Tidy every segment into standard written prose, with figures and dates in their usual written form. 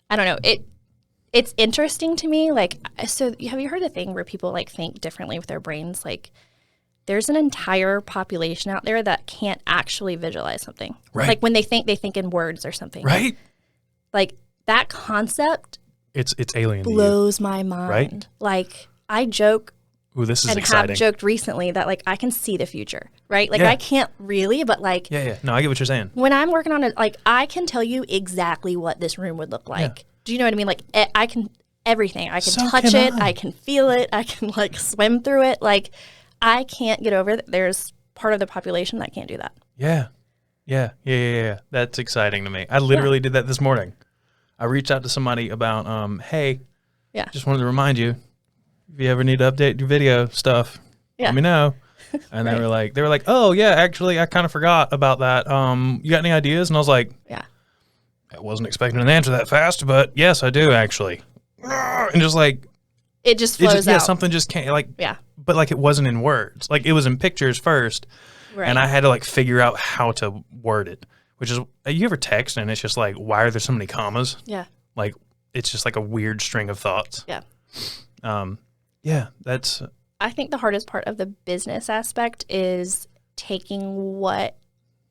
I don't know. It's interesting to me. Like, so have you heard a thing where people like think differently with their brains? Like, there's an entire population out there that can't actually visualize something. Right. Like when they think in words or something. Right. Like that concept It's alien blows my mind. Right? Like I joke Ooh, this is and exciting. have joked recently that like I can see the future, right? Like I can't really, but like Yeah. No, I get what you're saying. when I'm working on it, like I can tell you exactly what this room would look like. Yeah. Do you know what I mean? Like I can everything. I can So touch can it. I can feel it. I can like swim through it. Like I can't get over that. There's part of the population that can't do that. Yeah. That's exciting to me. I literally did that this morning. I reached out to somebody about, hey, just wanted to remind you, if you ever need to update your video stuff, let me know. And they were like, oh yeah, actually, I kind of forgot about that. You got any ideas? And I was like, I wasn't expecting an answer that fast, but yes, I do actually. And just like, it just flows out. Yeah, something just can't but like it wasn't in words. Like it was in pictures first. Right. And I had to like figure out how to word it, which is, you ever text and it's just like, why are there so many commas? Yeah. Like it's just like a weird string of thoughts. Yeah. That's. I think the hardest part of the business aspect is taking what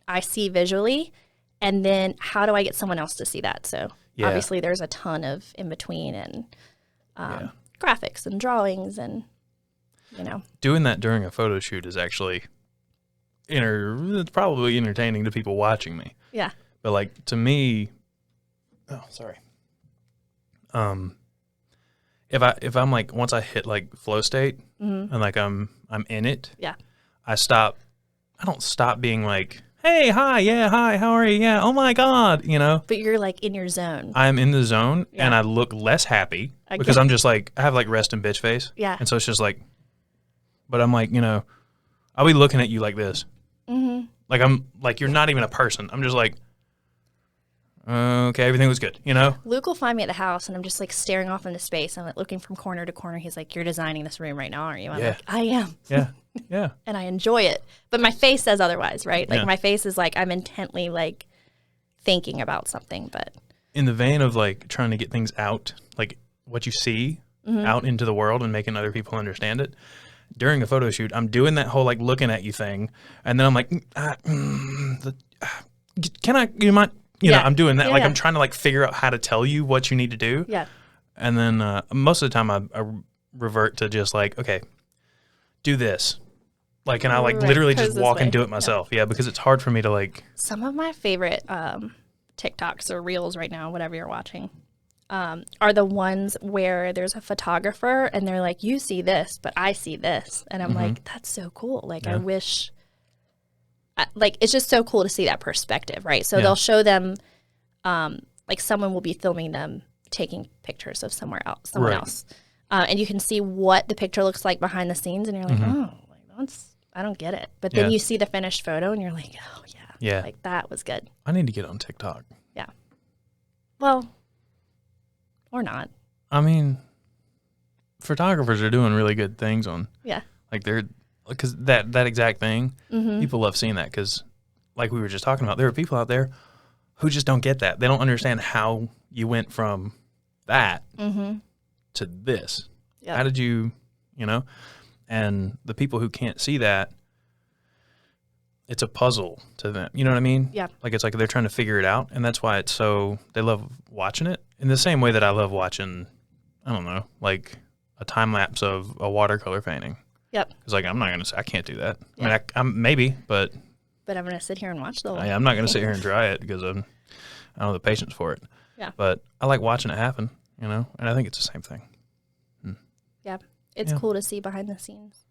I see visually and then how do I get someone else to see that? So obviously there's a ton of in between and graphics and drawings and, you know. Doing that during a photo shoot is actually it's probably entertaining to people watching me. Yeah. But like to me, if I'm like, once I hit like flow state and like I'm in it, I don't stop being like, hey, hi, how are you? Yeah, oh my God, you know? But you're like in your zone. I'm in the zone and I look less happy because I'm just like, I have like rest and bitch face. Yeah. And so it's just like, but I'm like, you know, I'll be looking at you like this. Mm-hmm. Like I'm like, you're not even a person. I'm just like, okay, everything was good, you know? Luke will find me at the house and I'm just like staring off into space. I'm like looking from corner to corner. He's like, you're designing this room right now, aren't you? I'm like, I am. Yeah. Yeah. And I enjoy it. But my face says otherwise, right? Like my face is like, I'm intently like thinking about something, but. In the vein of like trying to get things out, like what you see out into the world and making other people understand it. During a photo shoot, I'm doing that whole like looking at you thing. And then I'm like, you mind? You know, I'm doing that. Like I'm trying to like figure out how to tell you what you need to do. Yeah. And then most of the time I revert to just like, okay, do this. Like, and I like literally just walk and do it myself. Yeah. Because it's hard for me to like. Some of my favorite TikToks or Reels right now, whatever you're watching, are the ones where there's a photographer and they're like, you see this, but I see this. And I'm like, that's so cool. Like, I wish. Like, it's just so cool to see that perspective, right? So they'll show them, like someone will be filming them taking pictures of someone else. And you can see what the picture looks like behind the scenes. And you're like, oh, like, I don't get it. But then you see the finished photo and you're like, oh, yeah. Like, that was good. I need to get on TikTok. Yeah. Well, or not. I mean, photographers are doing really good things on. Yeah. Like, they're. Because that exact thing, people love seeing that because, like we were just talking about, there are people out there who just don't get that. They don't understand how you went from that to this. Yep. How did you know? And the people who can't see that, it's a puzzle to them. You know what I mean? Yeah. Like it's like they're trying to figure it out, and that's why it's so they love watching it in the same way that I love watching, I don't know, like a time lapse of a watercolor painting. Yep. It's like, I can't do that. Yep. I mean, I'm maybe, but I'm going to sit here and watch the whole I'm not going to sit here and try it because I don't have the patience for it. Yeah. But I like watching it happen, you know, and I think it's the same thing. Yeah. It's cool to see behind the scenes.